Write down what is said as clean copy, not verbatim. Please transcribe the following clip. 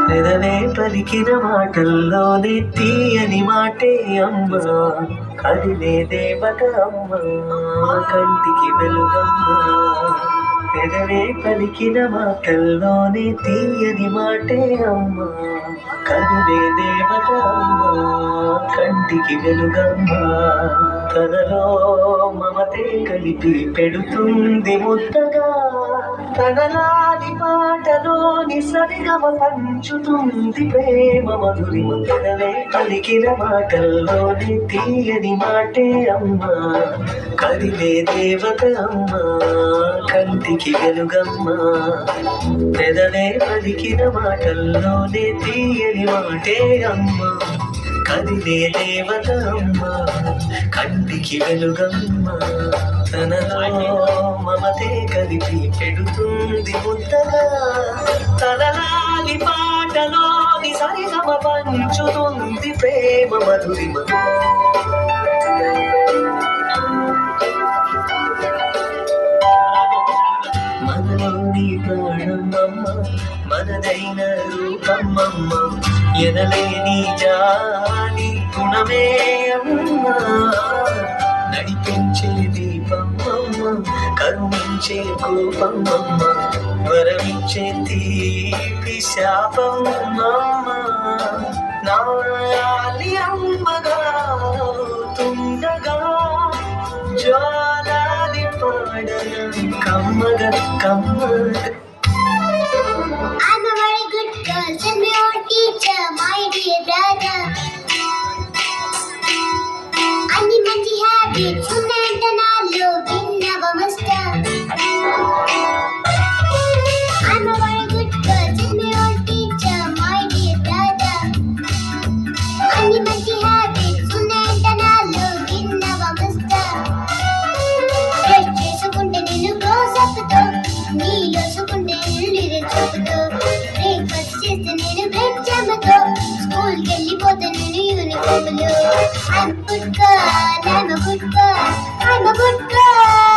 పెదవే పలికిన మాటల్లోనే తీయని మాటే అమ్మా, కదిలే దేవత అమ్మా, కంటికి వెలుగమ్మా. పెదవే పలికిన మాటల్లోనే తీయని మాటే అమ్మా, కదిలే దేవత అమ్మా, కంటికి వెలుగమ్మా. తనలో మమతే కలిపి పెడుతుంది ముద్దగా, తనలాది పాటలోని సరిగమ పంచుతుంది ప్రేమ మధురిమ. పెదవే పలికిన మాటల్లోనే తీయని మాటే అమ్మా, కదిలే దేవత అమ్మా, కంటికి వెలుగమ్మా. పెదవే పలికిన మాటల్లోనే తీయని మాటే అమ్మా, కదిలే దేవత అమ్మా, కంటికి వెలుగమ్మా. తనలో మమతే కలిపి పెడుతుంది ముద్దగా, తనలాలి పాటలోని సరిగమ పంచుతుంది ప్రేమ మధురిమ. మనలోని ప్రాణమమ్మ, మనదైన రూపమ్మమ్మ, ఎనలేని జాలి గుణమే అమ్మా. నడిపించే దీపమ్మమ్మ, కరుణించే కోపమ్మమ్మ, వరమించే తీపి శాపమ్మమ్మ. నాలి అమ్మగా తుండగా జ్వాలాలి పాడన కమ్మగా కమ్మగా. I'm a very good girl, tell me your teacher, my dear brother. అన్ని మంచి హ్యాబిట్స్ ఉన్నాయంట నాలో, విన్నవ master. I'm a very good girl, tell me your teacher, my dear brother. అన్ని మంచి హ్యాబిట్స్ ఉన్నాయంట నాలో, విన్నవ మాస్టర్. బ్రష్ చేసుకుంటే నేను క్లోజ్ అప్ తో, నీలో సుకుంటే నేను లిరిక్స్ చెబుతూ, బ్రేక్ఫాస్ట్ చేస్తే నేను బ్రెడ్ జామ్తో, స్కూల్కి వెళ్ళిపోతే నేను యూనిఫామ్లో. I'm a good girl, I'm a good girl, I'm a good girl.